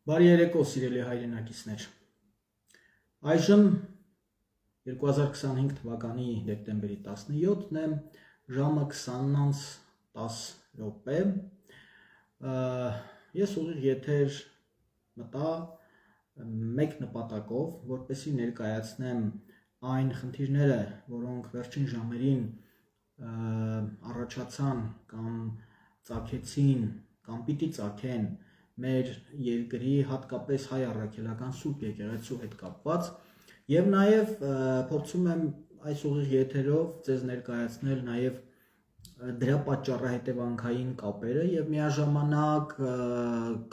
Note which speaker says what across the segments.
Speaker 1: Բարի երեկո, սիրելի հայրենակիցներ։ Այժմ 2025 թվականի դեկտեմբերի 17-ն է, ժամը 20:10 Ես ուղիղ եթեր մտա մեկ նպատակով, որպեսզի ներկայացնեմ այն խնդիրները, որոնք վերջին ժամերին առաջացան կամ ծագեցին կամ պիտի ծագեն մեր երկրի հատկապես հայ առաքելական Սուրբ եկեղեցու հետ կապված եւ նաեւ փորձում եմ այս ուղիղ եթերով ձեզ ներկայացնել նաեւ դրա պատճառահետևանքային կապերը եւ միաժամանակ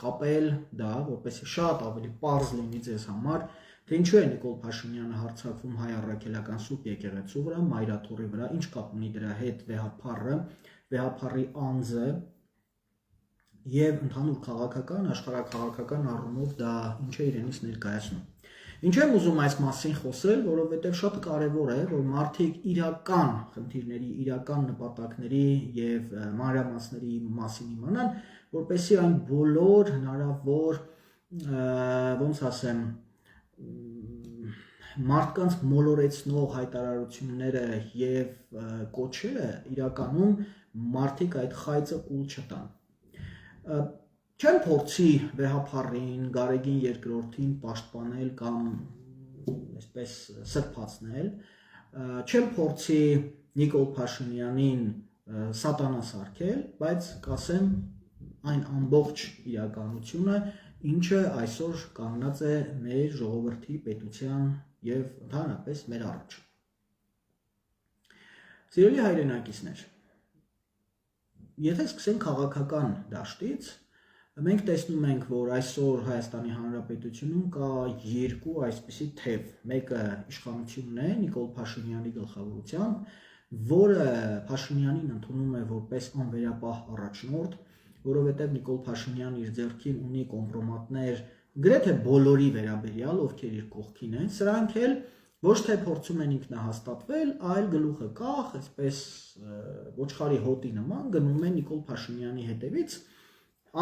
Speaker 1: կապել դա, որպեսզի շատ ավելի պարզ լինի ձեզ համար, թե ինչու է Նիկոլ Փաշինյանը հարձակվում հայ առաքելական Սուրբ եկեղեցու վրա, Մայրաթորի վրա, ինչ կապ ունի դրա հետ վեհափառի անձը եւ ընդհանուր քաղաքական, աշխարհաքաղաքական առումով դա ինչ է իրենից ներկայացնում։ Ինչ եմ ուզում այս մասին խոսել, որովհետեւ շատ կարեւոր է, որ մարդիկ իրական խնդիրների, իրական նպատակների եւ մանրամասների մասին իմանան, որպեսզի այն բոլոր հնարավոր, ոնց ասեմ, մարդկանց մոլորեցնող հայտարարությունները եւ կոչերը իրականում մարդիկ այդ խայծը կուլ չտան։ Չեմ փորձի վեհափառին, Գարեգին II-ին պաշտպանել կամ այսպես սրբացնել, չեմ փորձի Նիկոլ Փաշինյանին սատանա սարքել, բայց կասեմ այն ամբողջ իրականությունը, ինչը այսօր կանգնած է մեր ժողովրդի, պետության եւ ընդհանրապես մեր առաջ։ Սիրելի հայրենակիցներ, եթե սկսենք քաղաքական դաշտից, մենք տեսնում ենք, որ այսօր Հայաստանի Հանրապետությունում կա երկու այսպիսի թև, մեկը իշխանությունն է Նիկոլ Փաշինյանի գլխավորությամբ, որը Փաշինյանին ընդունում է որպես անվերապահ առաջնորդ, որովհետև Նիկոլ Փաշինյանն իր ձեռքին ունի կոմպրոմատներ գրեթե բոլորի վերաբերյալ, ովքեր իր կողքին են, սրանք էլ ոչ թե փորձում են ինքնահաստատվել, այլ գլուխը կախ, այսպես ոչխարի հոտի նման գնում են Նիկոլ Փաշինյանի հետևից,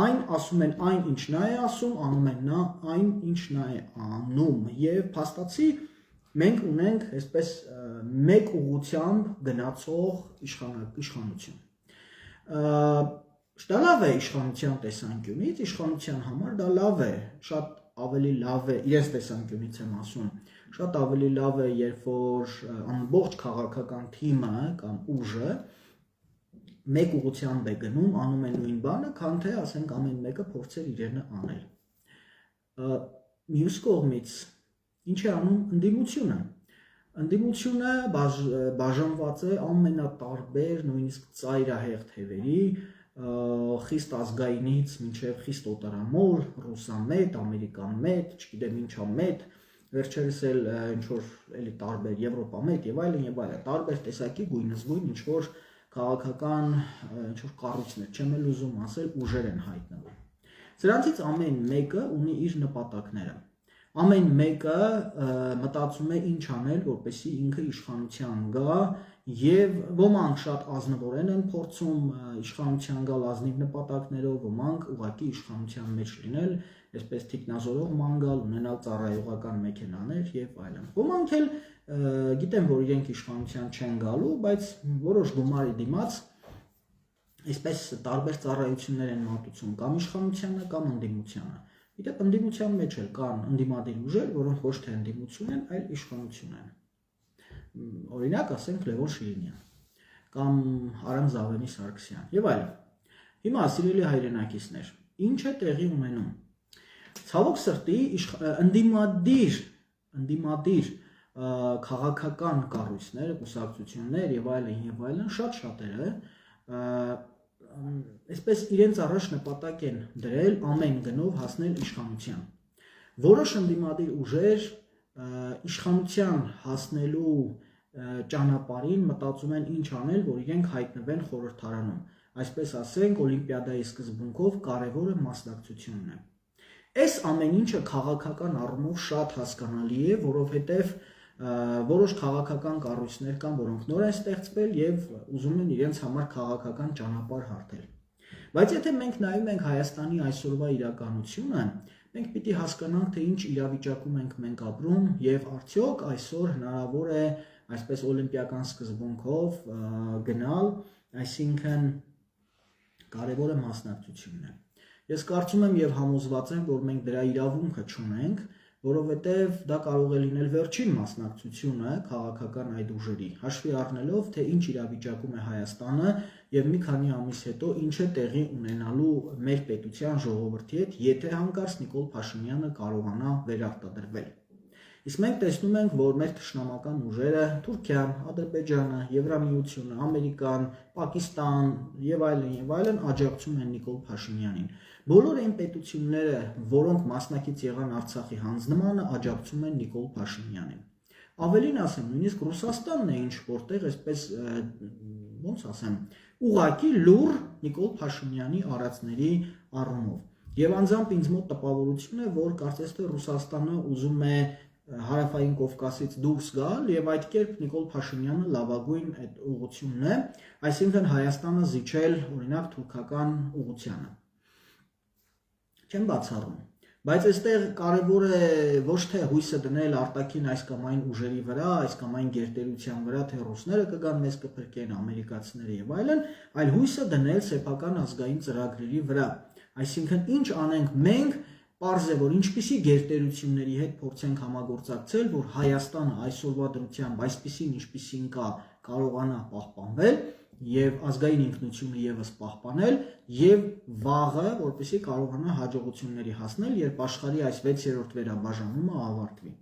Speaker 1: այն ասում են այն ինչ նա է ասում, անում են նա այն ինչ նա է անում եւ փաստացի մենք ունենք այսպես մեկ ուղղությամբ գնացող իշխանություն։ Դա լավ է իշխանության տեսանկյունից, իշխանության համար դա լավ է, շատ ավելի լավ է, իրենց տեսանկյունից եմ ասում, շատ ավելի լավ է, երբ որ ամբողջ քաղաքական թիմը կամ ուժը մեկ ուղղությամբ է գնում, անում է նույն բանը, քան թե ասենք ամեն մեկը փորձեր իրենը անել։ Մյուս կողմից ինչ է անում ընդդիմությունը։ Ընդդիմությունը բաժանված է ամենատարբեր, նույնիսկ ծայրահեղ թևերի, խիստ ազգայինից մինչև խիստ օտարամոլ, ռուսամետ, ամերիկանմետ, չգիտեմ ինչա մետ, վերջերս էլ ինչ որ էլի տարբեր եվրոպամետ եւ այլն, տարբեր տեսակի գույնզգույն ինչ որ քաղաքական ինչ որ կառույցներ, չեմ էլ ուզում ասել, ուժեր են հայտնվում։ Սրանցից ամեն մեկը ունի իր նպատակները։ Ամեն մեկը մտածում է ինչ անել, որպեսզի ինքը իշխանության գա, եւ ոմանք շատ ազնվորեն են փորձում իշխանության գալ ազնիվ նպատակներով, ոմանք ուղղակի իշխանության մեջ լինել, այսպես թիկնազորող մանգալ, ունենալ ծառայողական մեքենաներ եւ այլն։ Ոմանք էլ գիտեն, որ իրենք իշխանության չեն գալու, բայց որոշ գումարի դիմաց այսպես տարբեր ծառայություններ են մատուցում կամ իշխանությանը կամ ընդդիմությանը։ Գիտեք, ընդդիմության մեջ էլ կան ընդդիմադիր ուժեր, որոնք ոչ թե ընդդիմություն են, այլ իշխանություն են։ Օրինակ, ասենք Լևոն Շիրինյան կամ Արամ Զավենի Սարգսյան եւ այլն։ Հիմա սիրելի հայրենակիցներ, ինչ է տեղի ունենում։ Ցավոք սրտի ընդդիմադիր քաղաքական կառույցներ, կուսակցություններ եւ այլն շատ-շատերը այսպես իրենց առաջ նպատակ են դրել ամեն գնով հասնել իշխանության։ Որոշ ընդդիմադիր ուժեր իշխանության հասնելու ճանապարհին մտածում են ինչ անել, որ իրենք հայտնվեն խորհրդարանում։ Այսպես ասենք, Օլիմպիադայի սկզբունքով կարևորը մասնակցությունն է։ Այս ամեն ինչը քաղաքական առումով շատ հասկանալի է, որովհետև որոշ քաղաքական կառույցներ կան, որոնք նոր են ստեղծվել եւ ուզում են իրենց համար քաղաքական ճանապարհ հարթել։ Բայց եթե մենք նայում ենք Հայաստանի այսօրվա իրականությունը, մենք պիտի հասկանանք, թե ինչ իրավիճակում ենք մենք ապրում եւ արդյոք այսօր հնարավոր է այսպես օլիմպիական սկզբունքով գնալ, այսինքն կարևորը մասնակցությունն է։ Ես կարծում եմ եւ համոզված եմ, որ մենք դրա իրավունքը չունենք, որովհետև դա կարող է լինել վերջին մասնակցությունը քաղաքական այդ ուժերի, հաշվի առնելով, թե ինչ իրավիճակում է Հայաստանը եւ մի քանի ամիս հետո ինչ է տեղի ունենալու մեր պետության ժողովրդի հետ, եթե հանկարծ Նիկոլ Փաշինյանը կարողանա վերարտադրվել։ Իսկ մենք տեսնում ենք, որ մեր թշնամական ուժերը Թուրքիան, Ադրբեջանը, Եվրամիությունը, Ամերիկան, Պակիստան եւ այլն աջակցում են Նիկոլ Փաշինյանին։ Բոլոր այն պետությունները, որոնք մասնակից եղան Արցախի հանձնմանը, աջակցում են Նիկոլ Փաշինյանին։ Ավելին ասեմ, նույնիսկ Ռուսաստանն է ինչ որտեղ այսպես ոնց ասեմ, ուղղակի լուր Նիկոլ Փաշինյանի արածների առումով։ Եվ անձամբ ինձ մոտ տպավորություն է, որ կարծես թե Ռուսաստանը ուզում է Հարավային Կովկասից դուրս գալ եւ այդ կերպ Նիկոլ Փաշինյանը լավագույն այդ ուղղությունն է, այսինքն Հայաստանը զիջել օրինակ թուրքական ուղղությանը։ Չեմ բացառում, բայց այստեղ կարևոր է ոչ թե հույսը դնել արտաքին այս կամ այն ուժերի վրա, այս կամ այն գերտերության վրա, թե ռուսները կգան մեզ կփրկեն, ամերիկացիները եւ այլն, այլ հույսը դնել սեփական ազգային ծրագրերի վրա։ Այսինքն ինչ անենք մենք, պարզ է, որ ինչպիսի գերտերությունների հետ փորձենք համագործակցել, որ Հայաստանը այսօրվա դրությամբ այսպիսին ինչպիսին կա կարողանա պահպանվել եւ ազգային ինքնությունը եւս պահպանել եւ վաղը, որպեսզի կարողանա հաջողությունների հասնել, երբ աշխարհի այս 6-րդ վերաբաժանումը ավարտվի։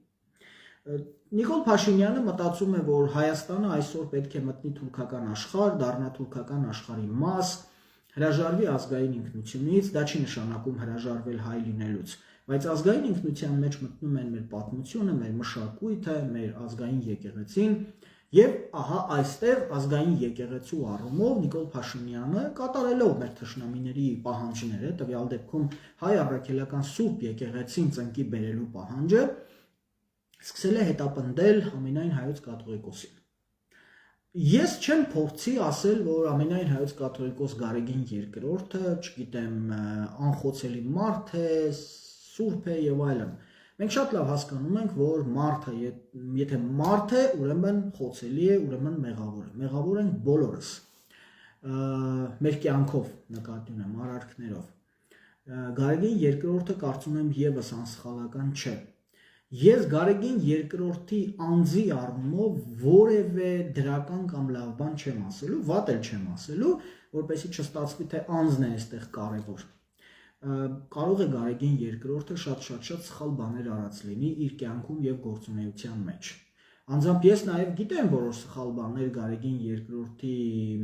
Speaker 1: Նիկոլ Փաշինյանը մտածում է, որ Հայաստանը այսօր պետք է մտնի թուրքական աշխարհ, դառնա թուրքական աշխարհի մաս, հրաժարվի ազգային ինքնությունից, դա չի նշանակում հրաժարվել հայ լինելուց, բայց ազգային ինքնության մեջ մտնում են մեր պատմությունը, մեր մշակույթը, մեր ազգային եկեղեցին, եւ ահա այստեղ ազգային եկեղեցու առումով Նիկոլ Փաշինյանը կատարելով մեր թշնամիների պահանջները, տվյալ դեպքում հայ առաքելական սուրբ եկեղեցին ծնկի բերելու պահանջը, սկսել է հետապնդել ամենայն հայոց կաթողիկոսին։ Ես չեմ փորձի ասել, որ ամենայն հայոց կաթողիկոս Գարեգին II-ը, չգիտեմ, անխոցելի մարդ է, սուրբ է եւ այլն։ Մենք շատ լավ հասկանում ենք, որ մարդը, եթե մարդ է, ուրեմն խոցելի է, ուրեմն մեղավոր է։ Մեղավոր ենք բոլորս։ Մեր կյանքով նկատի ունեմ, արարքներով։ Գարեգին II-ը կարծում եմ եւս անսխալական չէ։ Ես Գարեգին II-ի անձի առումով որևէ դրական կամ լավ բան չեմ ասելու, վատ էլ չեմ ասելու, որպեսզի չստացվի, թե անձն է այստեղ կարևոր։ Կարող է Գարեգին II-ը շատ սխալ բաներ արած լինի իր կյանքում եւ գործունեության մեջ։ Անձամբ ես նաեւ գիտեմ որոշ սխալ բաներ Գարեգին II-ի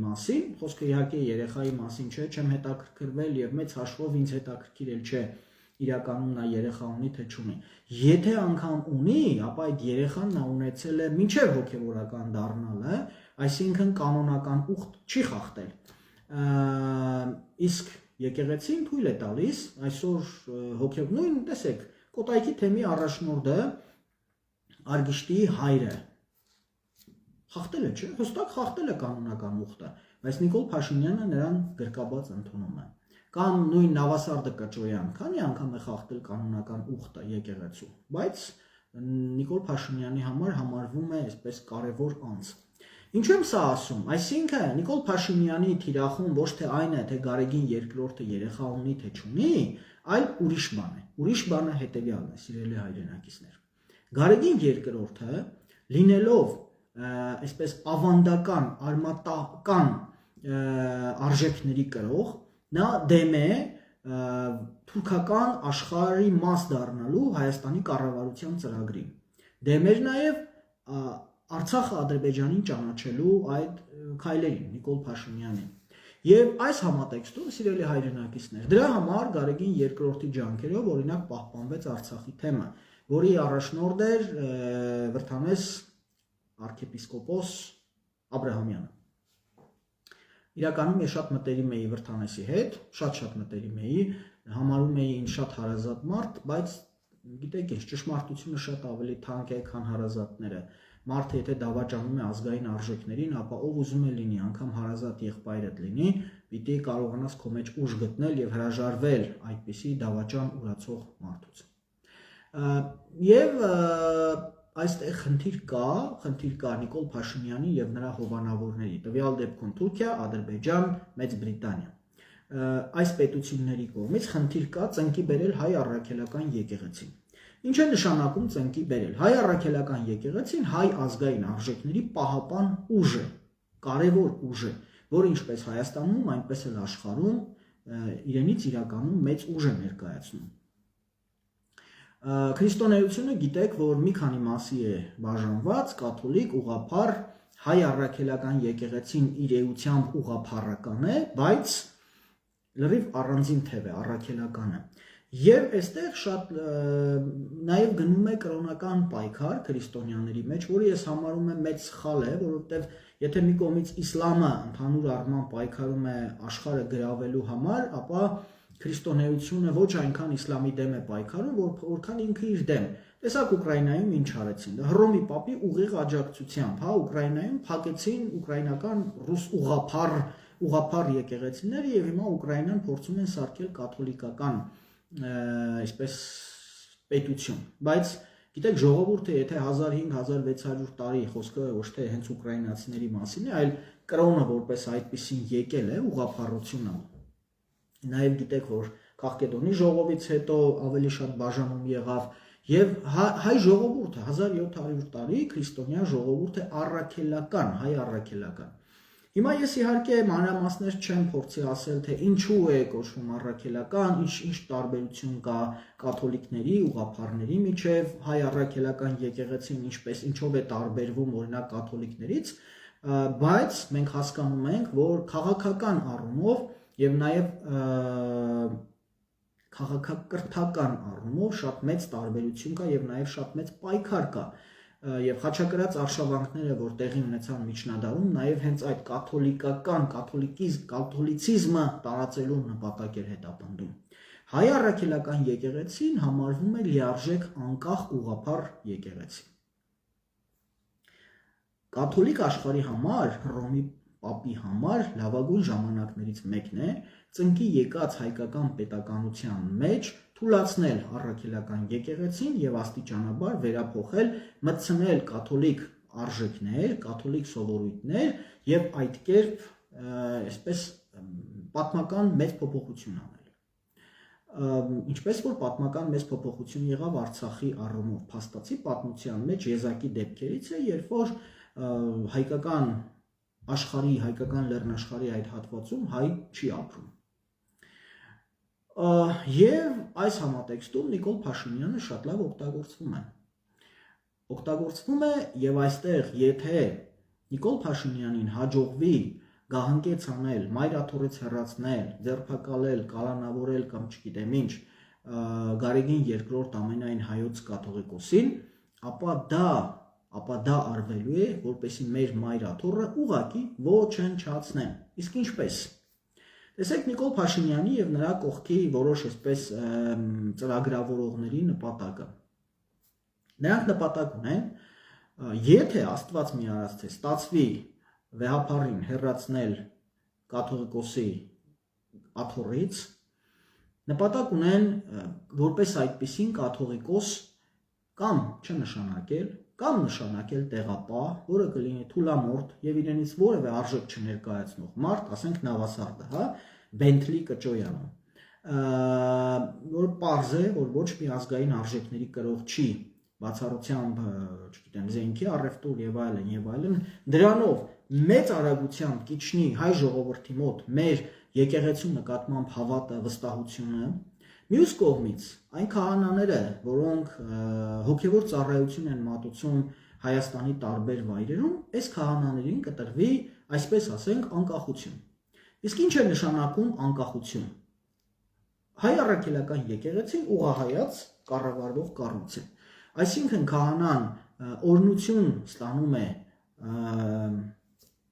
Speaker 1: մասին, խոսքը իհարկե երեխայի մասին չէ, չեմ հետաքրքրվել եւ մեծ հաշվով ինձ հետաքրքիրել չէ իրականում նա երեխա ունի թե չունի։ Եթե անգամ ունի, ապա այդ երեխան նա ունեցել է մինչև հոգևորական դառնալը, այսինքն կանոնական ուխտ չի խախտել։ Իսկ եկեղեցին թույլ է տալիս այսօր հոգևնույն, տեսեք, Կոտայքի թեմի առաջնորդը Արգիշտի հայրը խախտել է, չէ՞, հստակ խախտել է կանոնական ուխտը, բայց Նիկոլ Փաշինյանը նրան գրկաբաց ընդունում է։ Կամ նույն Նավասարդը Կճոյան, քանի անգամ է խախտել կանոնական ուխտը եկեղեցու, բայց Նիկոլ Փաշինյանի համար համարվում է այսպես կարևոր անձ։ Ինչու եմ սա ասում, այսինքն Նիկոլ Փաշինյանի թիրախում ոչ թե այն է, թե Գարեգին II-ը երեխա ունի թե չունի, այլ ուրիշ բան է։ Ուրիշ բանը հետևյալն է, սիրելի հայրենակիցներ։ Գարեգին II-ը լինելով այսպես ավանդական, արմատական արժեքների կրող, նա դեմ է թուրքական աշխարհի մաս դառնալու Հայաստանի կառավարության ծրագրին։ Դեմ էր նաև Արցախը Ադրբեջանին ճանաչելու այդ քայլերին, Նիկոլ Փաշինյանին։ Եվ այս համատեքստում, սիրելի հայրենակիցներ, դրա համար Գարեգին II-ի ջանքերով օրինակ պահպանվեց Արցախի թեմը, որի առաջնորդ էր Վրթանես arczepiskopos Աբրահամյանը։ Իրականում ես շատ մտերիմ էի Վրթանեսի հետ, շատ մտերիմ էի, համարում էի ինձ շատ հարազատ մարդ, բայց գիտեք ինչ, ճշմարտությունը շատ ավելի թանկ է, քան հարազատները։ Մարդը եթե դավաճանում է ազգային արժեքներին, ապա ով ուզում է լինի, անգամ հարազատ եղբայրդ լինի, պիտի կարողանաս քո մեջ ուժ գտնել եւ հրաժարվել այդպիսի դավաճան ուրացող մարդուց։ Եվ այստեղ խնդիր կա Նիկոլ Փաշինյանի եւ նրա հովանավորների, տվյալ դեպքում Թուրքիա, Ադրբեջան, Մեծ Բրիտանիա, այս պետությունների կողմից խնդիր կա ծնկի բերել հայ առաքելական եկեղեցին։ Ինչ է նշանակում ծնկի բերել։ Հայ առաքելական եկեղեցին հայ ազգային արժեքների պահապան ուժ է, կարևոր ուժ է, որը ինչպես Հայաստանում, այնպես էլ աշխարհում իրենից իրականում մեծ ուժ է ներկայացնում։ Քրիստոնեությունը գիտեք, որ մի քանի մասի է բաժանված՝ կաթոլիկ, ուղղափառ, հայ առաքելական եկեղեցին իր էությամբ ուղղափառական է, բայց լրիվ առանձին թև է, առաքելականը։ Եվ այստեղ շատ նաև գնում է կրոնական պայքար քրիստոնյաների մեջ, որը ես համարում եմ մեծ սխալ է, որովհետև եթե մի կողմից իսլամը ընդհանուր առմամբ պայքարում է աշխարհը գրավելու համար, ապա քրիստոնեությունը ոչ այնքան իսլամի դեմ է պայքարում, որքան ինքը իր դեմ։ Տեսակ Ուկրաինայում ինչ արեցին, դա Հռոմի պապի ուղիղ աջակցությամբ, Ուկրաինայում փակեցին ուկրաինական ռուս ուղղափառ եկեղեցիները եւ հիմա Ուկրաինան փորձում են սարքել կաթոլիկական այսպես պետություն, բայց գիտեք ժողովուրդը եթե 1500-1600 տարի խոսքը ոչ թե հենց ուկրաինացիների մասին է, այլ կրոնը որպես այդպեսին եկել է ուղղափառությունը։ Նաև գիտեք, որ Քաղկեդոնի ժողովից հետո ավելի շատ բաժանում եղավ եւ հայ ժողովուրդը 1700 տարի քրիստոնյա ժողովուրդը առաքելական, հայ առաքելական։ Հիմա ես իհարկե մանրամասներ չեմ փորձի ասել, թե ինչու է կոչվում առաքելական, ինչ տարբերություն կա կաթոլիկների, ուղղափառների միջև, հայ առաքելական եկեղեցին ինչով է տարբերվում օրինակ կաթոլիկներից, բայց մենք հասկանում ենք, որ քաղաքական առումով եւ նաեւ քաղաքակրթական առումով շատ մեծ տարբերություն կա եւ նաեւ շատ մեծ պայքար կա եւ խաչակրաց արշավանքները, որ տեղի ունեցան միջնադարում, նաեւ հենց այդ կաթոլիցիզմը տարածելու նպատակ էր հետապնդում։ Հայ առաքելական եկեղեցին համարվում է լիարժեք անկախ ուղղափառ եկեղեցի։ Կաթոլիկ աշխարհի համար, Հռոմի պապի համար լավագույն ժամանակներից մեկն է ծնկի եկած հայկական պետականության մեջ թույլաtsնել առաքելական եկեղեցին եւ աստիճանաբար վերափոխել, մտցնել կաթոլիկ արժեքներ, կաթոլիկ սովորույթներ եւ այդ կերպ այսպես պատմական մեծ փոփոխություն անել։ Ինչպես որ պատմական մեծ փոփոխություն եղավ Արցախի առումով, փաստացի պատմության մեջ եզակի դեպքերից է, երբ որ հայկական աշխարհի, հայկական լեռնաշխարհի այդ հատվածում հայ չի ապրում։ Եվ այս համատեքստում Նիկոլ Փաշինյանը շատ լավ օգտագործվում է եւ այստեղ եթե Նիկոլ Փաշինյանին հաջողվի գահանկեց անել, մայրաթորից հեռացնել, ձերբակալել, կալանավորել կամ չգիտեմ ինչ Գարեգին II ամենայն հայոց կաթողիկոսին, ապա դա արվելու է, որպեսզի մեր մայրաթորը ուղղակի ոչնչացնեն։ Իսկ ինչպես։ Տեսեք Նիկոլ Փաշինյանի եւ նրա կողքի որոշ այսպես ծրագրավորողների նպատակը։ Նրանք նպատակ ունեն, եթե Աստված մի արած թե ստացվի վեհապարին հեռացնել կաթողիկոսի աթոռից, նպատակ ունեն որպես այդպիսին կաթողիկոս կամ չնշանակել, կամ նշանակել տեղապահ, որը կլինի թուլամորթ եւ իրենից որևէ արժեք չներկայացնող մարդ, ասենք Նավասարդը, Բենթլի կճոյանը, որ պարզ է, որ ոչ մի ազգային արժեքների կրող չի, բացառությամբ, չգիտեմ, զենքի առևտուր եւ այլն, դրանով մեծ արագությամբ կիջնի հայ ժողովրդի մոտ մեր եկեղեցու նկատմամբ հավատը, վստահությունը։ Մյուս կողմից այն քահանաները, որոնք հոգևոր ծառայություն են մատուցում Հայաստանի տարբեր վայրերում, այս քահանաներին կտրվի, այսպես ասենք, անկախություն։ Իսկ ինչ է նշանակում անկախություն։ Հայ առաքելական եկեղեցին ուղղահայաց կառավարվող կառույց է։ Այսինքն քահանան օրհնություն ստանում է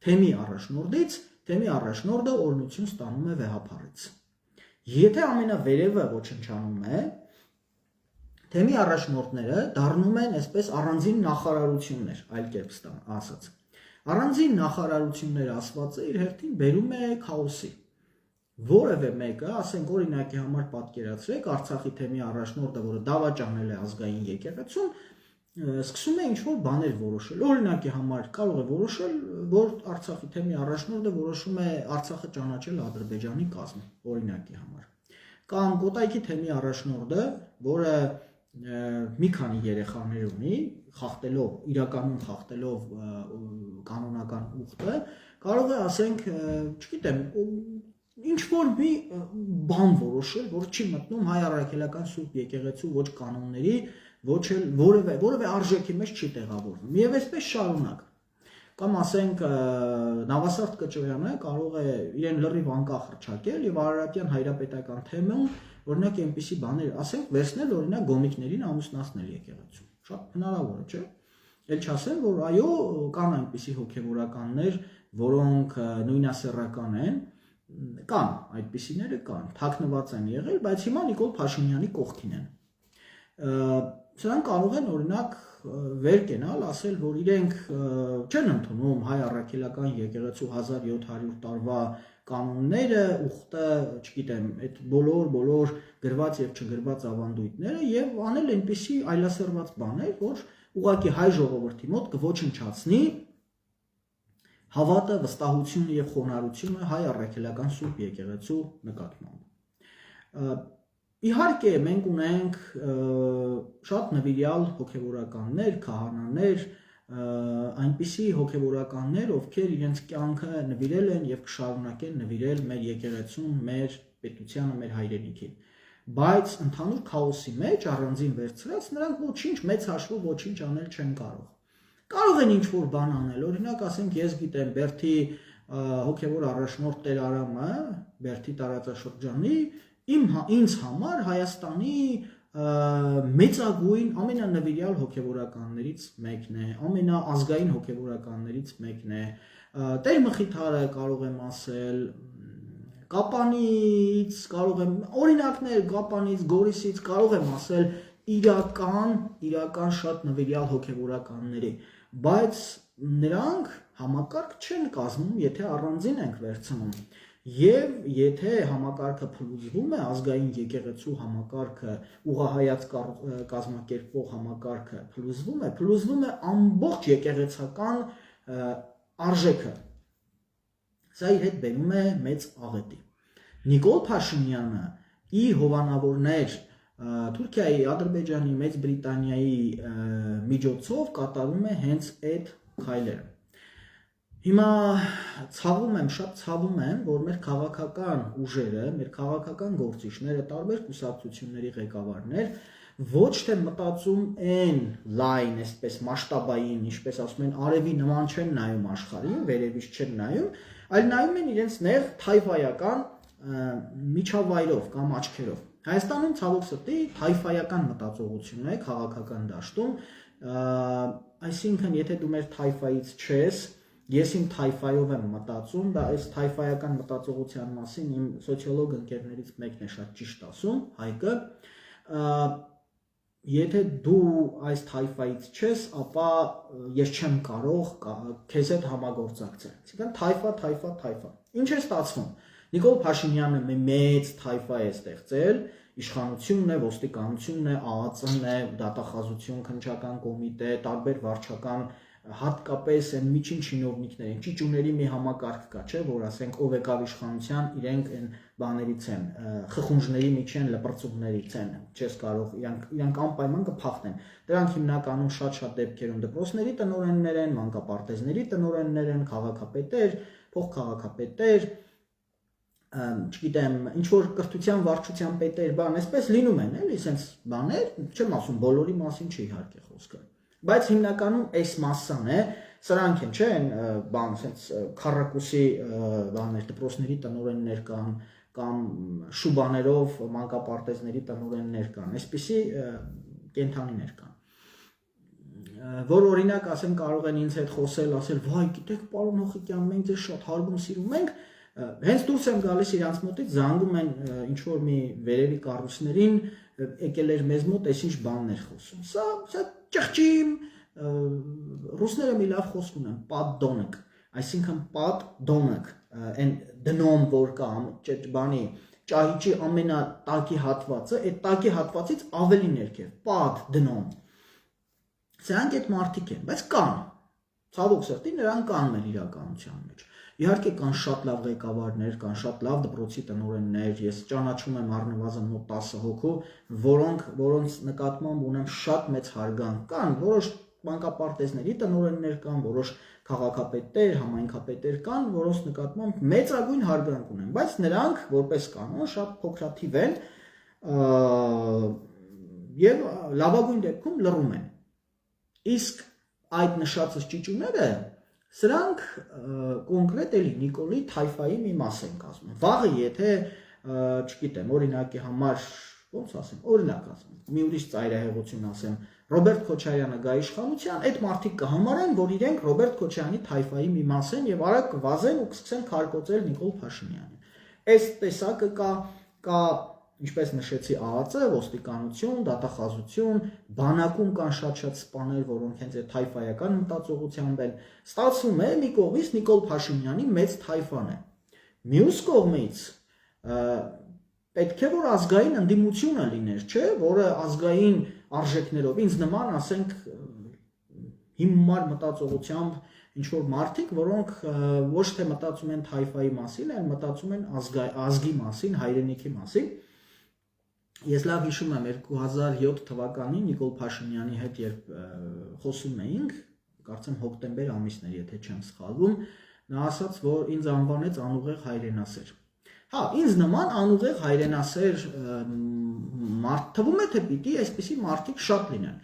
Speaker 1: թեմի առաջնորդից, թեմի առաջնորդը օրհնություն ստանում է վեհապարից։ Եթե ամենավերևը ոչնչանում է, թեմի առաջնորդները դառնում են այսպես առանձին նախարարություններ, այլ կերպ ասած։ Առանձին նախարարություններ ասվածը իր հերթին բերում է քաոսի։ որևէ մեկը, ասենք օրինակի համար պատկերացրեք Արցախի թեմի առաջնորդը, որը դավաճանել է ազգային եկեղեցուն, սկսում է ինչ-որ բաներ որոշել։ Օրինակի համար կարող է որոշել, որ Արցախի թեմի առաջնորդը որոշում է Արցախը ճանաչել Ադրբեջանի կազմ, օրինակի համար։ Կամ Կոտայքի թեմի առաջնորդը, որը մի քանի երեխաներ ունի, իրականում խախտելով կանոնական ուխտը, կարող է, ասենք, չգիտեմ, ինչ-որ մի բան որոշել, որ չի մտնում հայ առաքելական Սուրբ եկեղեցու ոչ կանոնների, ոչ էլ որևէ արժեքի մեջ չի տեղավորվում։ Եվ այսպես շարունակ։ Կամ ասենք Նավասարդ Կճոյանը կարող է իրեն լրիվ անկախ հռչակել եւ Արարատյան հայրապետական թեմում օրինակ այնպիսի բաներ, ասենք, վերցնել օրինակ գոմիկներին ամուսնացնել եկեղեցում։ Շատ հնարավոր է, չէ՞։ Էլ չասեմ, որ այո, կան այնպիսի հոգեվորականներ, որոնք նույնասեռական են, կան, այդպիսիները կան, թաքնված են եղել, բայց հիմա Նիկոլ Փաշինյանի կողքին են։ Սրանք կարող են օրինակ վեր կենալ, ասել, որ իրենք չեն ընդունում հայ առաքելական եկեղեցու 1700 տարվա կանոնները, ուխտը, չգիտեմ, այդ բոլոր գրված եւ չգրված ավանդույթները եւ անել այնպիսի այլասերված բաներ, որ ուղղակի հայ ժողովրդի մոտ կոչնչացնի հավատը, վստահությունը եւ խոնարհությունը հայ առաքելական Սուրբ եկեղեցու նկատմամբ։ Իհարկե մենք ունենք շատ նվիրյալ հոգևորականներ, քահանաներ, այնպիսի հոգևորականներ, ովքեր իրենց կյանքը նվիրել են եւ կշարունակեն նվիրել մեր եկեղեցուն, մեր պետությանը, մեր հայրենիքին։ Բայց ընդհանուր քաոսի մեջ առանձին վերցրած նրանք ոչինչ մեծ հաշվով ոչինչ անել չեն կարող։ Կարող են ինչ-որ բան անել, օրինակ ասենք ես գիտեմ Բերդի հոգևոր առաջնորդ Տեր Արամը, Բերդի տարածաշրջանի ինձ համար Հայաստանի մեծագույն ամենանվիրյալ հոգևորականներից մեկն է, ամենաազգային հոգևորականներից մեկն է։ Տեր Մխիթարը կարող եմ ասել, Կապանից կարող եմ օրինակներ, Կապանից, Գորիսից կարող եմ ասել իրական շատ նվիրյալ հոգևորականների, բայց նրանք համակարգ չեն կազմում, եթե առանձին ենք վերցնում։ Եվ եթե համակարգը փլուզվում է, ազգային եկեղեցու համակարգը, ուղղահայաց կազմակերպող համակարգը փլուզվում է ամբողջ եկեղեցական արժեքը։ Սա իր հետ բերում է մեծ աղետի։ Նիկոլ Փաշինյանը իր հովանավորներ Թուրքիայի, Ադրբեջանի, Մեծ Բրիտանիայի միջոցով կատարում է հենց այդ քայլերը։ Հիմա շատ ցավում եմ, որ մեր քաղաքական ուժերը, մեր քաղաքական գործիչները, տարբեր կուսակցությունների ղեկավարներ ոչ թե մտածում են լայն, այսպես մասշտաբային, ինչպես ասում են, արևի նման չեն նայում աշխարհին, վերևից չեն նայում, այլ նայում են իրենց նեղ թայֆայական միջավայրով կամ աչքերով։ Հայաստանում ցավոք սրտի թայֆայական մտածողություն է քաղաքական դաշտում, այսինքն եթե դու մեր թայֆայից չես, ես իմ թայֆայով եմ մտածում, դա այս թայֆայական մտածողության մասին իմ սոցիոլոգ ընկերներից մեկն է շատ ճիշտ ասում, Հայկը, եթե դու այս թայֆայից չես, ապա ես չեմ կարող քեզ հետ համագործակցել։ Այսինքն թայֆա։ Ինչ է ստացվում։ Նիկոլ Փաշինյանը մեծ թայֆա է ստեղծել, իշխանությունն է, ոստիկանությունն է, ԱԱԾ-ն է, դատախազություն, քննչական կոմիտե, տարբեր վարչական հատկապես այն միջին չինովնիկներին, ճիճուների մի համակարգ կա, չէ, որ ասենք ով եկավ իշխանության, իրենք այն բաներից են, խխունջների միջին լպրծուղներից են, չես կարող, իրանք անպայման կփախնեն։ Դրանք հիմնականում շատ դեպքերում դպրոցների տնօրեններ են, մանկապարտեզների տնօրեններ են, քաղաքապետեր, փոխքաղաքապետեր, չգիտեմ, ինչ որ կրթության վարչության պետեր, բան, այսպես լինում են, էլի, sense բաներ, չեմ ասում բոլորի մասին չի իհարկե խոսքը։ Բայց հիմնականում այս մասսան է, սրանք են, չէ, բան, sense քառակուսի բաներ, դպրոցների տնօրեններ կան, կամ շուբաներով մանկապարտեզների տնօրեններ կան, այսպիսի կենթանիներ կան։ Որ օրինակ ասեմ կարող են ինձ հետ խոսել, ասել, վայ, գիտեք, պարոն Հոխիկյան, մենք ձեզ շատ հարգում սիրում ենք, հենց դուրս եմ գալիս իրանց մոտից, զանգում են ինչ որ մի վերևի կառույցներին, եկել էր մեզ մոտ, այս ինչ բաններ խոսում։ Սա ճղճիմ, ռուսները մի լավ խոսք ունեն, պատդոնիկ, այսինքն պատ դոնակ, այն դնում որ կա, բանի ճահիճի ամենատակի հատվածը, այդ տակի հատվածից ավելի ներքև, պատ դնում։ Սրանք այդ մարդիկ են, բայց կան, ցավոք սրտի նրանք կան մեր իրականության մեջ։ Իհարկե կան շատ լավ ղեկավարներ, կան շատ լավ դպրոցի տնօրեններ, ես ճանաչում եմ առնվազն մոտ 10 հոգու, որոնց նկատմամբ ունեմ շատ մեծ հարգանք, կան որոշ մանկապարտեզների տնօրեններ կան, որոշ քաղաքապետեր, համայնքապետեր կան, որոնց նկատմամբ մեծագույն հարգանք ունեմ, բայց նրանք որպես կանոն շատ փոքրաթիվ են եւ լավագույն դեպքում լռում են։ Իսկ այդ նշածս ճիճուները սրանք կոնկրետ էլի Նիկոլի թայֆայի մի մաս են կազմում։ Վաղը եթե, չգիտեմ, օրինակի համար, ոնց ասեմ, օրինակ ասեմ, մի ուրիշ ծայրահեղություն ասեմ, Ռոբերտ Քոչարյանը գա իշխանության, այդ մարդիկ կհամարեն, որ իրենք Ռոբերտ Քոչարյանի թայֆայի մի մաս են եւ արագ կվազեն ու կսկսեն քարկոծել Նիկոլ Փաշինյանին։ Այս տեսակը կա ինչպես նշեցի ԱԱԾ, ոստիկանություն, դատախազություն, բանակում կան շատ սպաներ, որոնք հենց այդ թայֆայական մտածողությամբ են, ստացվում է մի կողմից Նիկոլ Փաշինյանի մեծ թայֆան է։ Մյուս կողմից պետք է որ ազգային ընդդիմությունը լիներ, չէ, որը ազգային արժեքներով ինձ նման, ասենք, հիմար մտածողությամբ ինչ-որ մարդիկ, որոնք ոչ թե մտածում են թայֆայի մասին, այլ մտածում են ազգի մասին, հայրենիքի մասին։ Ես լավ հիշում եմ 2007 թվականին Նիկոլ Փաշինյանի հետ երբ խոսում էինք, կարծեմ հոկտեմբեր ամիսն էր, եթե չեմ սխալվում, նա ասաց, որ ինձ անվանեց անուղեղ հայրենասեր։ Հա, ինձ նման անուղեղ հայրենասեր մարդ թվում է թե պիտի այսպիսի մարդիկ շատ լինեն,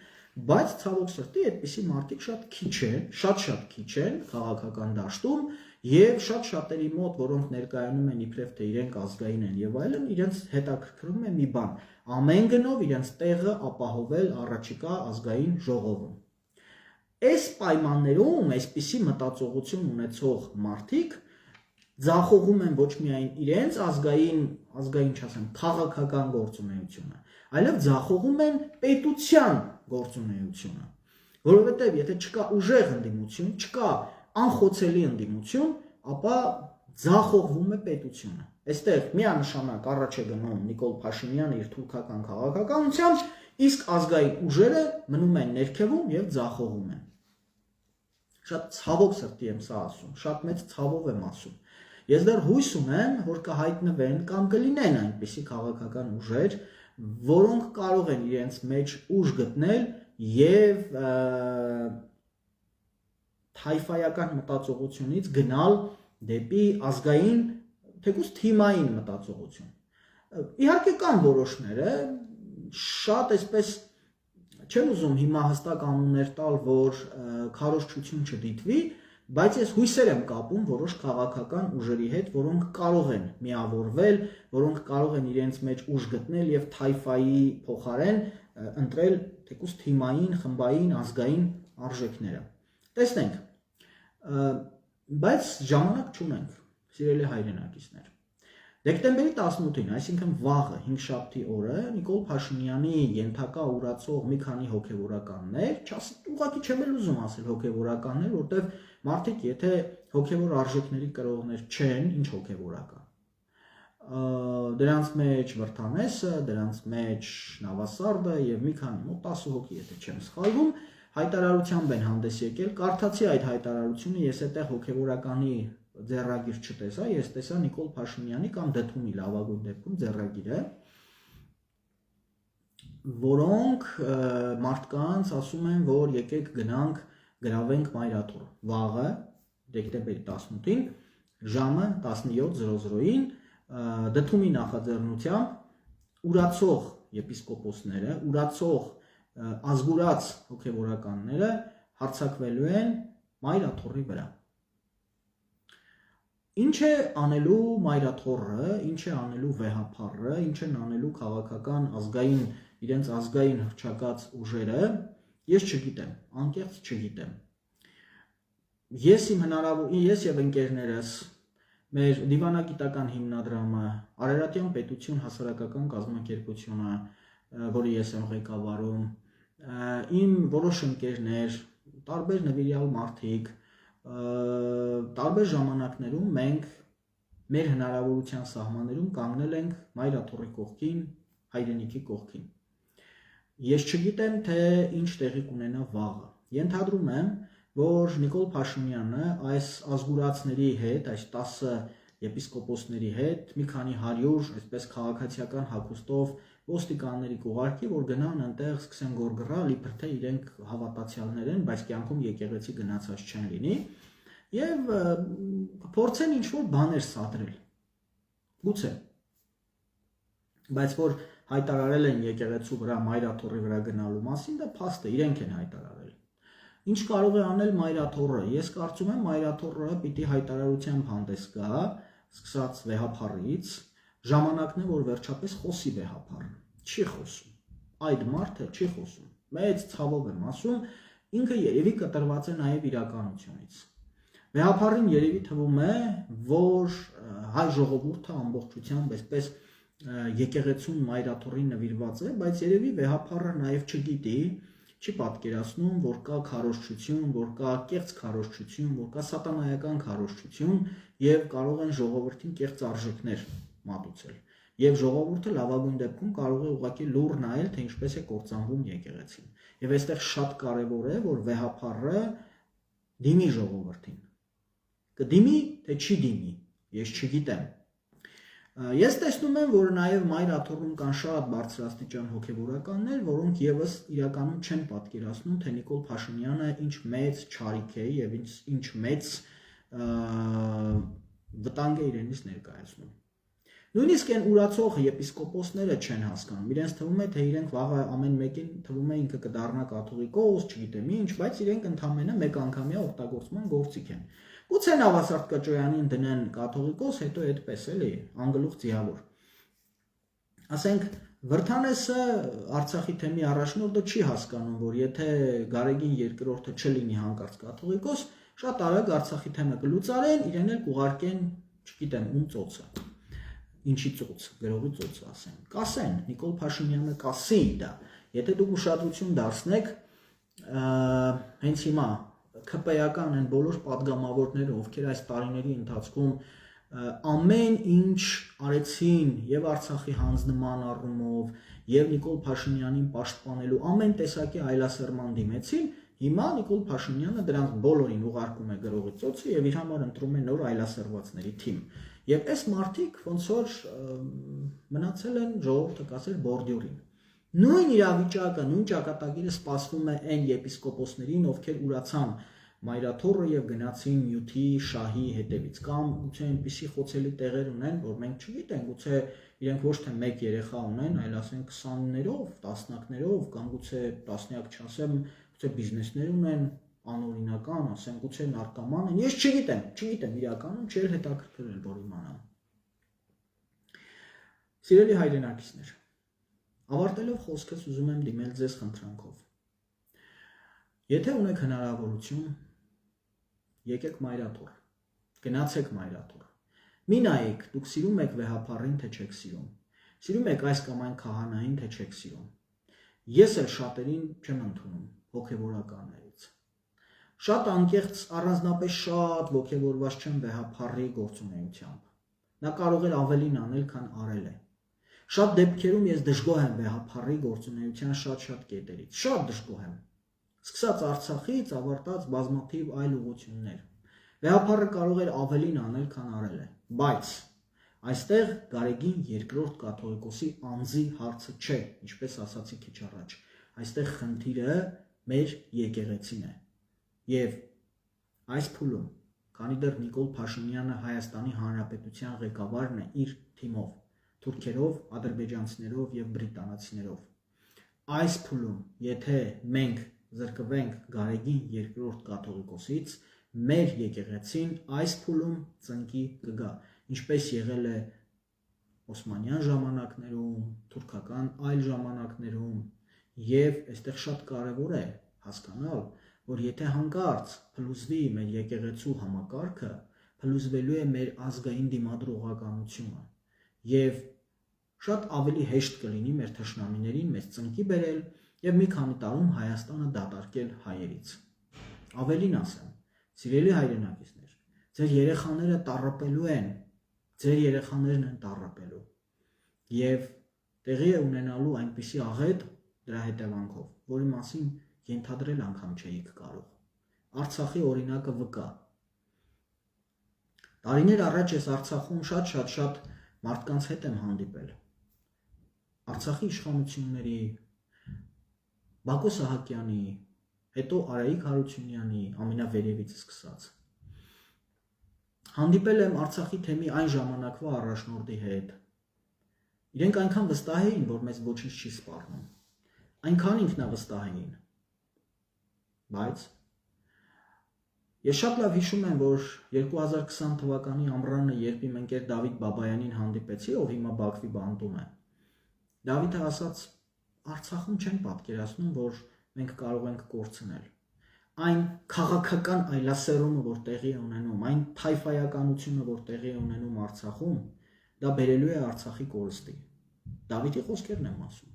Speaker 1: բայց ցավոք սրտի այդպիսի մարդիկ շատ քիչ են, շատ քիչ են քաղաքական դաշտում եւ շատ շատերի մոտ, որոնք ներկայանում են իբրև թե իրենք ազգային են եւ այլն, իրենց հետաքրքրում է մի բան՝ ամեն գնով իրենց տեղը ապահովել առաջիկա ազգային ժողովում։ Այս պայմաններում այսպիսի մտածողություն ունեցող մարդիկ ձախողում են ոչ միայն իրենց ազգային չասեմ, քաղաքական գործունեությունը, այլև ձախողում են պետության գործունեությունը, որովհետև եթե չկա ուժեղ ընդդիմություն, չկա անխոցելի ընդդիմություն, ապա ձախողվում է պետությունը։ Այստեղ միանշանակ առաջ է գնում Նիկոլ Փաշինյանը իր թուրքական քաղաքականությամբ, իսկ ազգային ուժերը մնում են ներքևում եւ ձախողում են։ Շատ ցավոք սրտի եմ սա ասում, շատ մեծ ցավով եմ ասում։ Ես դեռ հույս ունեմ, որ կհայտնվեն կամ կլինեն այնպիսի քաղաքական ուժեր, որոնք կարող են իրենց մեջ ուժ գտնել եւ թայֆայական մտածողությունից գնալ դեպի ազգային, թեկուզ թիմային մտածողություն։ Իհարկե կան որոշները, շատ այսպես չեմ ուզում հիմա հստակ անուններ տալ, որ քարոզչություն չդիտվի, բայց ես հույսեր եմ կապում որոշ քաղաքական ուժերի հետ, որոնք կարող են միավորվել, որոնք կարող են իրենց մեջ ուժ գտնել եւ թայֆայի փոխարեն ընտրել թեկուզ թիմային, խմբային, ազգային արժեքները։ Տեսնենք, բայց ժամանակ չունենք, սիրելի հայրենակիցներ։ Դեկտեմբերի 18-ին, այսինքն վաղը 5-շաբթի օրը Նիկոլ Փաշինյանի ենթակա ուրացող մի քանի հոգևորականներ, ուղղակի չեմ էլ ուզում ասել հոգևորականներ, որտեղ մարդիկ եթե հոգևոր արժեքների կրողներ չեն, ինչ հոգևորական։ Դրանց մեջ Վրթանեսը, դրանց մեջ Նավասարդը եւ մի քանի մոտ 10 հոգի, եթե չեմ սխալվում, հայտարարությամբ են հանդես եկել, կարդացի այդ հայտարարությունը, ես այդտեղ հոգևորականի ձեռագիր չտեսա, ես տեսա Նիկոլ Փաշինյանի կամ Դդումի լավագույն դեպքում ձեռագիրը, որոնք մարդկանց ասում են, որ եկեք գնանք գրավենք Մայրաթուր վաղը, դեկտեմբերի 18-ին, ժամը 17:00-ին Դդումի նախաձեռնությամբ ուրացող եպիսկոպոսները, ուրացող ազգուրած հոգևորականները հարձակվելու են Մայրաթուռի վրա։ Ինչ է անելու Մայրաթոռը, ինչ է անելու վեհափառը, ինչ են անելու քաղաքական ազգային, իրենց ազգային հռչակած ուժերը, ես չգիտեմ, անկեղծ չգիտեմ։ Ես եւ ընկերներս մեր դիվանագիտական հիմնադրամը, Արարատյան պետություն հասարակական կազմակերպությունը, որը ես եմ ղեկավարում, իմ որոշ ընկերներ, տարբեր նվիրյալ մարդիկ, տարբեր ժամանակներում մենք մեր հնարավորության սահմաններում կանգնել ենք մայրաթոռի կողքին, հայրենիքի կողքին։ Ես չգիտեմ, թե ինչ տեղի կունենա վաղը։ Ենթադրում եմ, որ Նիկոլ Փաշինյանը այս ազգուրացների հետ, այս 10 եպիսկոպոսների հետ մի քանի 100, այսպես քաղաքացիական հագուստով ոստիկանների կուղարկի, որ գնան այնտեղ սկսեն գորգռալ, իբր թե իրենք հավատացյալներ են, բայց կյանքում եկեղեցի գնացած չեն լինի, եւ փորձեն ինչ-որ բաներ սադրել։ Գուցե։ Բայց որ հայտարարել են եկեղեցու վրա մայրաթոռի վրա գնալու մասին, դա փաստ է, իրենք են հայտարարել։ Ինչ կարող է անել մայրաթոռը։ Ես կարծում եմ մայրաթոռը պիտի հայտարարությամբ հանդես գա, սկսած վեհափառից, ժամանակն է, որ վերջապես խոսի վեհափառը։ Չի խոսում։ Այդ մարդը չի խոսում։ Մեծ ցավով եմ ասում, ինքը երևի կտրված է նաև իրականությունից։ Վեհափառին երևի թվում է, որ հայ ժողովուրդը ամբողջությամբ այսպես եկեղեցուն մայրաթոռին նվիրված է, բայց երևի վեհափառը նաև չգիտի, չի պատկերացնում, որ կա քարոզչություն, որ կա կեղծ քարոզչություն, որ կա սատանայական քարոզչություն եւ կարող են ժողովրդին կեղծ արժեքներ մատուցել։ Եվ ժողովուրդը լավագույն դեպքում կարող է ուղղակի լուր նայել, թե ինչպես է կործանվում եկեղեցին։ Եվ այստեղ շատ կարևոր է, որ վեհափառը դիմի ժողովրդին։ Կդիմի, թե չի դիմի, ես չգիտեմ։ Ես տեսնում եմ, որ նաև մայրաթոռում կան շատ բարձրաստիճան հոգևորականներ, որոնք եւս իրականում չեն պատկերացնում, թե Նիկոլ Փաշինյանը ինչ մեծ չարիք է եւ ինչ մեծ վտանգ է իրենից ներկայացնում։ Նույնիսկ այն ուրացող եպիսկոպոսները չեն հասկանում։ Իրենց թվում է, թե իրենք վաղը ամեն մեկին թվում է ինքը կդառնա կաթողիկոս, չգիտեմ ինչ, բայց իրենք ընդամենը մեկ անգամյա օգտագործման գործիք են։ Գուցե Նավասարդ Կաճոյանին դնեն կաթողիկոս, հետո այդպես էլի, անգլուխ ձիավոր։ Ասենք Վրթանեսը Արցախի թեմի առաջնորդը չի հասկանում, որ եթե Գարեգին II-ը չլինի հանկարծ կաթողիկոս, շատ արագ Արցախի թեմը կլուծարեն, իրեն էլ կուղարկեն, չգիտեմ, ում ծոցը։ Ինչի ծոց, գրողի ծոցը ասեն։ Կասեն, Նիկոլ Փաշինյանը կասի դա։ Եթե դուք ուշադրություն դարձնեք, հենց հիմա ԿՊ-ական են բոլոր падգամավորները, ովքեր այս տարիների ընթացքում ամեն ինչ արեցին եւ Արցախի հանձնման առումով եւ Նիկոլ Փաշինյանին պաշտպանելու ամեն տեսակի այլասերման դիմեցին, հիմա Նիկոլ Փաշինյանը դրանց բոլորին ուղարկում է գրողի ծոցը եւ իր համար ընտրում է նոր այլասերվածների թիմ։ Եվ այս մարդիկ ոնց որ մնացել են ժողովուրդը կասել բորդյուրին։ Նույն իրավիճակը, նույն ճակատագիրը սպասվում է այն եպիսկոպոսներին, ովքեր ուրացան մայրաթոռը եւ գնացին նյութի շահի հետևից, կամ գուցե այնպիսի խոցելի տեղեր ունեն, որ մենք չգիտենք, գուցե իրենք ոչ թե մեկ երեխա ունեն, այլ ասենք 20-ներով, տասնյակներով, կամ գուցե տասնյակ չասեմ, գուցե բիզնեսներ ունեն, անօրինական, ասենք գուցե նարկոման են, ես չգիտեմ իրականում, չէր հետաքրքրել, որ իմանամ։ Սիրելի հայրենակիցներ, ավարտելով խոսքս ուզում եմ դիմել ձեզ խնդրանքով։ Եթե ունեք հնարավորություն, եկեք մայրաթոռ, գնացեք մայրաթոռ։ Մի նայեք, դուք սիրում եք վեհափառին, թե չեք սիրում։ Սիրում եք այս կամ այն քահանային, թե չեք սիրում։ Ես էլ շատերին չեմ ընդունում հոգևորականներից։ Շատ անկեղծ, առանձնապես շատ ոգևորված չեմ վեհափառի գործունեությամբ։ Նա կարող է ավելին անել, քան արել է։ Շատ դեպքերում ես դժգոհ եմ վեհափառի գործունեության շատ կետերից, շատ դժգոհ եմ։ Սկսած Արցախից ավարտած բազմաթիվ այլ ուղղություններ։ Վեհափառը կարող էր ավելին անել, քան արել է, բայց այստեղ Գարեգին II կաթողիկոսի անձի հարցը չէ, ինչպես ասացի քիչ առաջ։ Այստեղ խնդիրը մեր եկեղեցին է։ Եվ այս փուլում, քանի դեռ Նիկոլ Փաշինյանը Հայաստանի Հանրապետության ղեկավարն է իր թիմով, թուրքերով, ադրբեջանցիներով եւ բրիտանացիներով, այս փուլում, եթե մենք զրկվենք Գարեգին II կաթողիկոսից, մեր եկեղեցին այս փուլում ծնկի կգա, ինչպես եղել է Օսմանյան ժամանակներում, թուրքական այլ ժամանակներում, եւ այստեղ շատ կարեւոր է հասկանալ, որ եթե հանկարծ փլուզվի մեր եկեղեցու համակարգը, փլուզվելու է մեր ազգային դիմադրողականությունը եւ շատ ավելի հեշտ կլինի մեր թշնամիներին մեզ ծնկի բերել եւ մի քանի տարում Հայաստանը դատարկել հայերից։ Ավելին ասեմ, Սիրելի հայրենակիցներ, ձեր երեխաները տառապելու են, ձեր երեխաներն են տառապելու եւ տեղի է ունենալու այնպիսի աղետ դրա հետևանքով, որի մասին ենթադրել անգամ չէիք կարող։ Արցախի օրինակը վկա։ Տարիներ առաջ ես Արցախում շատ մարդկանց հետ եմ հանդիպել։ Արցախի իշխանությունների, Բակո Սահակյանի, հետո Արայիկ Հարությունյանի, ամենավերևից սկսած։ Հանդիպել եմ Արցախի թեմի այն ժամանակվա առաջնորդի հետ։ Իրենք այնքան վստահ էին, որ մեզ ոչինչ չի սպառնում։ Այնքան ինքնավստահ էին։ Բայց ես շատ լավ հիշում եմ, որ 2020 թվականի ամռանը, երբ իմ ընկեր Դավիթ Բաբայանին հանդիպեցի, ով հիմա Բաքվի բանտում է, Դավիթը ասաց. Արցախում չեն պատկերացնում, որ մենք կարող ենք կորցնել։ Այն քաղաքական այլասերումը, որ տեղի է ունենում, այն թայֆայականությունը, որ տեղի է ունենում Արցախում, դա բերելու է Արցախի կորստի։ Դավիթի խոսքերն եմ ասում։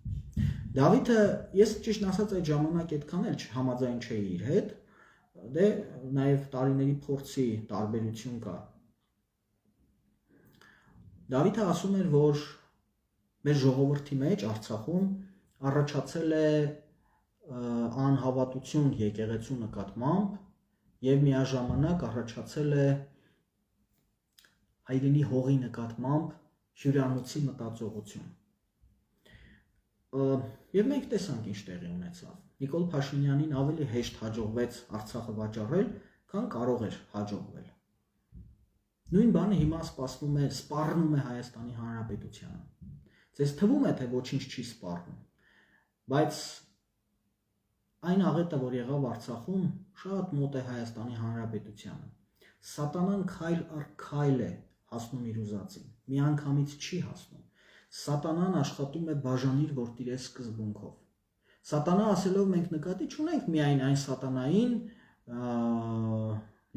Speaker 1: Դավիթը, ես ճիշտ ասած այդ ժամանակ այդքան էլ համաձայն չէի իր հետ, դե նաև տարիների փորձի տարբերություն կա։ Դավիթը ասում էր, որ մեր ժողովրդի մեջ Արցախում առաջացել է անհավատություն եկեղեցու նկատմամբ եւ միաժամանակ առաջացել է հայրենի հողի նկատմամբ հյուրանոցի մտածողություն։ Եվ մենք տեսանք ինչ տեղի ունեցավ։ Նիկոլ Փաշինյանին ավելի հեշտ հաջողվեց Արցախը վաճառել, քան կարող էր հաջողվել։ Նույն բանը հիմա սպառնում է Հայաստանի Հանրապետությանը։ Ձեզ թվում է, թե ոչինչ չի սպառնում, բայց այն աղետը, որ եղավ Արցախում, շատ մոտ է Հայաստանի Հանրապետությանը։ Սատանան քայլ առ քայլ է հասնում իր ուզածին, միանգամից չի հասնում։ Սատանան աշխատում է բաժանիր, որ տիրես սկզբունքով։ Սատանա ասելով մենք նկատի չունենք միայն այն սատանային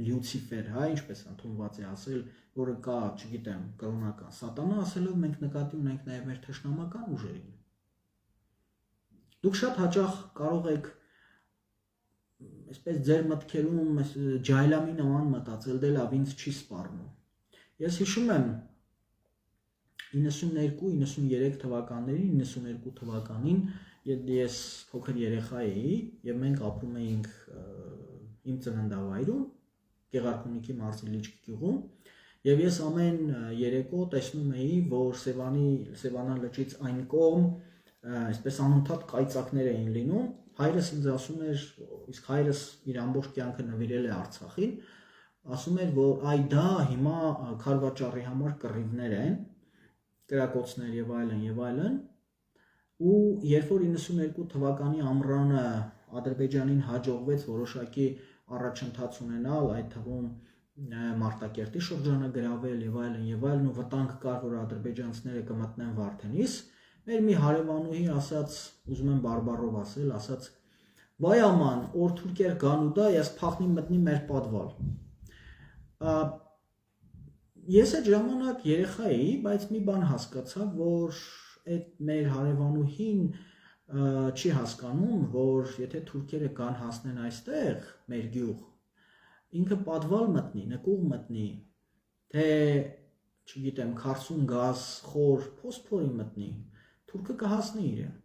Speaker 1: Լյուցիֆեր, հա, ինչպես ընդունված է ասել, որը կա, չգիտեմ, կրոնական։ Սատանա ասելով մենք նկատի ունենք նաև մեր թշնամական ուժերին։ Դուք շատ հաճախ կարող եք այսպես ձեր մտքերում ջայլամի նման մտածել, դե լավ, ինձ չի սպառնում։ Ես հիշում եմ 92-93 թվականներին, 92 թվականին ես փոքր երեխա էի եւ մենք ապրում էինք իմ ծննդավայրում Գեղարքունիքի Մարզիլիչք գյուղում եւ ես ամեն երեկո տեսնում էի, որ Սևանա լճից այն կողմ այսպես անընդհատ կայծակներ էին լինում։ Հայրս ինձ ասում էր, իսկ հայրս իր ամբողջ կյանքը նվիրել է Արցախին, ասում էր, որ այ դա հիմա քարվաճառի համար կռիվներ են, կրակոցներ եւ այլն, ու երբ որ 92 թվականի ամռանը Ադրբեջանին հաջողվեց որոշակի առաջընթաց ունենալ, այդ թվում Մարտակերտի շրջանը գրավել եւ այլն, ու վտանգ կար, որ ադրբեջանցիները կմտնեն Վարդենիս, մեր մի հարևանուհի ասաց, ուզում եմ բարբառով ասել, ասաց. «Վայ աման, օր թուրքեր գան ու դա, ես փախնի մտնի մեր պատվալ»։ Ես այդ ժամանակ երեխա էի, բայց մի բան հասկացա, որ այդ մեր հարևանուհին չի հասկանում, որ եթե թուրքերը կան հասնեն այստեղ, մեր գյուղ, ինքը պատվալ մտնի, նկուղ մտնի, թե, չգիտեմ, քարսուն գազ, խոր, փոսփորի մտնի, թուրքը կհասնի իրեն։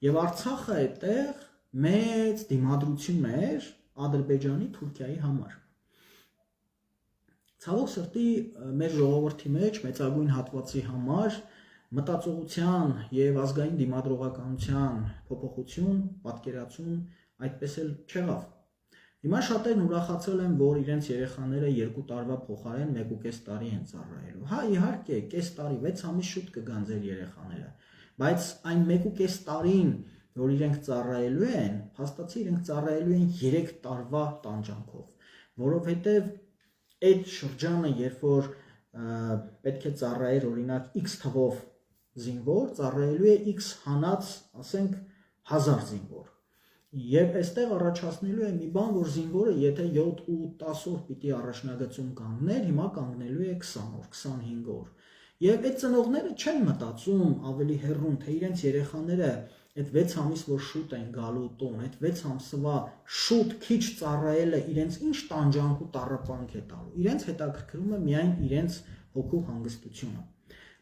Speaker 1: Եվ Արցախը այդտեղ մեծ դիմադրություն էր Ադրբեջանի Թուրքիայի համար։ Ցավոք սրտի մեր ժողովրդի մեջ մեծագույն հատվածի համար մտածողության եւ ազգային դիմադրողականության փոփոխություն, պատկերացում այդպես էլ չեղավ։ Հիմա շատերն ուրախացել են, որ իրենց երեխաները 2 տարվա փոխարեն 1.5 տարի են ծառայելու։ Հա, իհարկե, կես տարի, 6 ամիս շուտ կգան ձեր երեխաները, բայց այն 1.5 տարին, որ իրենք ծառայելու են, փաստացի իրենք ծառայելու են 3 տարվա տանջանքով, որովհետև այդ շրջանը, երբ որ պետք է ծառայեր օրինակ X թվով զինվոր, ծառայելու է X հանած, ասենք 1000 զինվոր։ Եվ այստեղ առաջացնելու է մի բան, որ զինվորը եթե 7 ու 10 օր պիտի առաջնագծում կանգներ, հիմա կանգնելու է 20 օր, 25 օր։ Եվ այդ ծնողները չեն մտածում ավելի հեռուն, թե իրենց երեխաները այդ 6 ամիս որ շուտ են գալու տուն, այդ 6 ամսվա շուտ քիչ ծառայելը իրենց ինչ տանջանք ու տառապանք է տալու։ Իրենց հետաքրքրում է միայն իրենց հոգու հանգստությունը։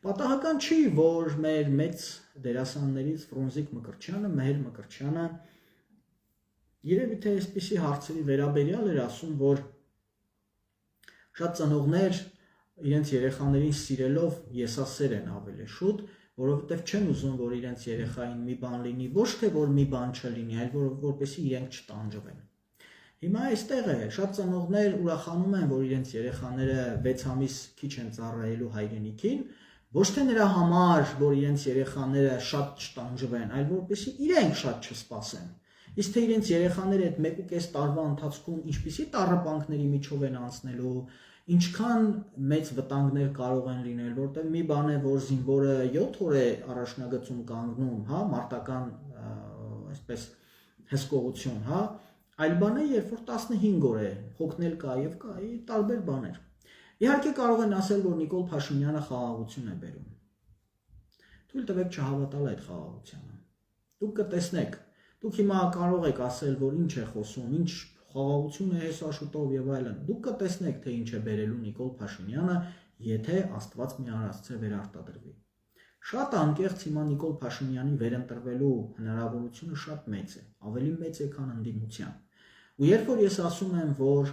Speaker 1: Պատահական չի, որ մեր մեծ դերասաններից Ֆրունզիկ Մկրտչյանը, Մհեր Մկրտչյանը երևի թե այսպիսի հարցերի վերաբերյալ էր ասում, որ շատ ծնողներ իրենց երեխաներին սիրելով եսասեր են ավելի շուտ, որովհետև չեն ուզում, որ իրենց երեխային մի բան լինի, ոչ թե որ մի բան չլինի, այլ որպեսզի իրենք չտանջվեն։ Հիմա այստեղ է, շատ ծնողներ ուրախանում են, որ իրենց երեխաները 6 ամիս քիչ են ծառայելու հայրենիքին, ոչ թե նրա համար, որ իրենց երեխաները շատ չտանջվեն, այլ որպեսզի իրենք շատ չսպասեն։ Իսկ թե իրենց երեխաները այդ 1.5 տարվա ընթացքում ինչպիսի տառապանքների միջով են անցնելու, ինչքան մեծ վտանգներ կարող են լինել, որտեղ մի բան է, որ զինվորը 7 օր է առաջնագծում կանգնում, հա, մարտական այսպես հսկողություն, հա, այլ բան է, երբ որ 15 օր է, հոգնել կա եւ կա, տարբեր բաներ։ Իհարկե կարող են ասել, որ Նիկոլ Փաշինյանը խաղաղություն է բերում։ Թույլ տվեք չհավատալ այդ խաղաղությանը։ Դուք կտեսնեք, դուք հիմա կարող եք ասել, որ ինչ է խոսում, ինչ խաղաղություն է հեսաշուտով եւ այլն։ Դուք կտեսնեք, թե ինչ է բերելու Նիկոլ Փաշինյանը, եթե Աստված մի արածցե վերարտադրվի։ Շատ անկեղծ հիմա Նիկոլ Փաշինյանի վերընտրվելու հնարավորությունը շատ մեծ է, ավելի մեծ է, քան ընդդիմության։ Ու երբ որ ես ասում եմ, որ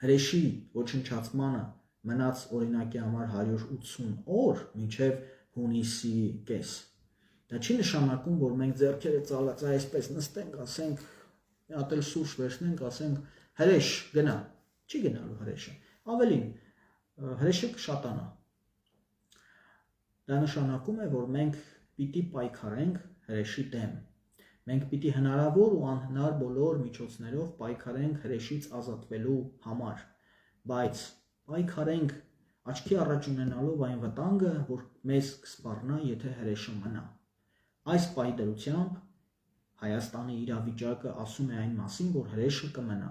Speaker 1: հրեշի ոչնչացմանը մնաց օրինակի համար 180 օր մինչև հունիսի կես, դա չի նշանակում, որ մենք ձեռքերը ծալած այսպես նստենք, ասենք, մի հատ էլ սուրճ վերցնենք, ասենք, հրեշ գնա, չի գնալու հրեշը, ավելին, հրեշը կշատանա։ Դա նշանակում է, որ մենք պիտի պայքարենք հրեշի դեմ։ Մենք պիտի հնարավոր ու անհնար բոլոր միջոցներով պայքարենք հրեշից ազատվելու համար, բայց պայքարենք աչքի առաջ ունենալով այն վտանգը, որ մեզ կսպառնա, եթե հրեշը մնա։ Այս պայդրությամբ Հայաստանի իրավիճակը ասում է այն մասին, որ հրեշը կմնա։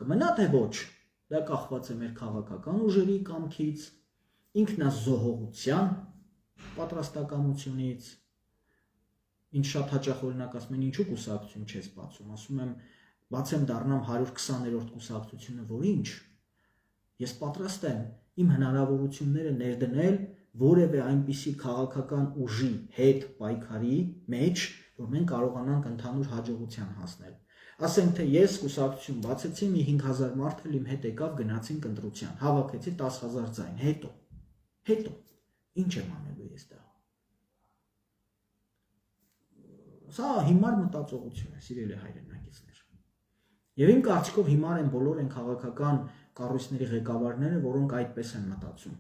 Speaker 1: Կմնա թե ոչ, դա կախված է մեր քաղաքական ուժերի կամքից, ինքնազոհողության պատրաստակամությունից, ինչ շատ հաճախ օրինակ ասում են, ինչու կուսակցություն չես բացում, ասում եմ, բացեմ դառնամ 120-րդ կուսակցությունը, որ ինչ, ես պատրաստ եմ իմ հնարավորությունները ներդնել որևէ այնպիսի քաղաքական ուժի հետ պայքարի մեջ, որ մենք կարողանանք ընդհանուր հաջողության հասնել։ Ասենք թե ես կուսակցություն բացեցի, մի 5000 մարդ էլ իմ հետ եկավ, գնացինք ընտրության, հավաքեցի 10000 ձայն, հետո ինչ եմ անելու ես դա։ Սա հիմար մտածողություն է, սիրելի հայրենակիցներ։ Եվ իմ կարծիքով հիմար են բոլոր այն քաղաքական կառույցների ղեկավարները, որոնք այդպես են մտածում։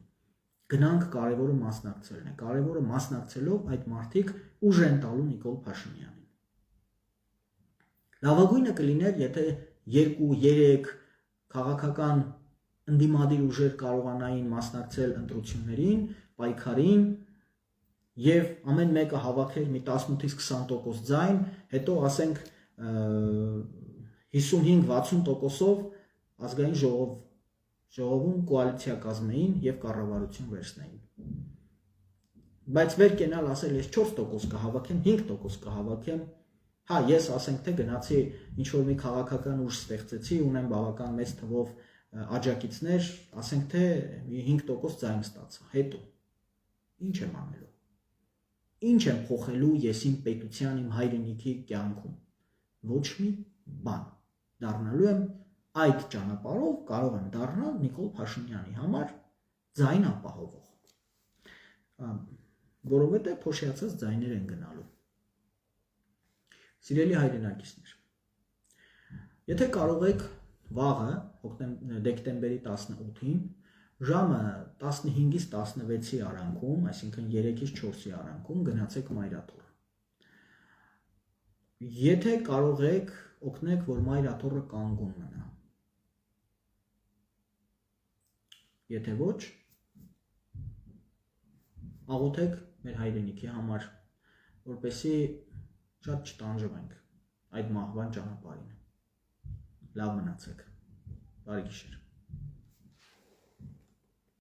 Speaker 1: Գնանք կարևորը մասնակցելն է, կարևորը մասնակցելով այդ մարդիկ ուժ են տալու Նիկոլ Փաշինյանին։ Լավագույնը կլիներ, եթե 2-3 քաղաքական ընդդիմադիր ուժեր կարողանային մասնակցել ընտրություններին, պայքարին եւ ամեն մեկը հավաքեր մի 18-ից 20% ձայն, հետո ասենք 55-60%-ով ազգային ժողովում կոալիցիա կազմեին եւ կառավարություն վերցնեին։ Բայց վեր կենալ ասել ես 4% կհավաքեմ, 5% կհավաքեմ, հա ես ասենք թե գնացի ինչ որ մի քաղաքական ուժ ստեղծեցի, ունեմ բավական մեծ թվով աջակիցներ, ասենք թե 5% ձայն ստացա, հետո ինչ եմ անելու։ Ինչ եմ փոխելու ես իմ պետության, իմ հայրենիքի կյանքում։ Ոչ մի բան։ Դառնալու եմ այդ ճանապարհով կարող եմ դառնալ Նիկոլ Փաշինյանի համար ձայն ապահովող։ Որովհետև փոշիացած ձայներ են գնալու։ Սիրելի հայրենակիցներ, եթե կարող եք վաղը, դեկտեմբերի 18-ին, ժամը 15-ից 16-ի արանքում, այսինքն 3-ից 4-ի արանքում գնացեք Մայրաթոռ։ Եթե կարող եք, օգնեք, որ Մայրաթոռը կանգուն մնա։ Եթե ոչ, աղոթեք մեր հայրենիքի համար, որպեսզի շատ չտանջվենք այդ մահվան ճանապարհին։ Լավ մնացեք։ Բարի գիշեր։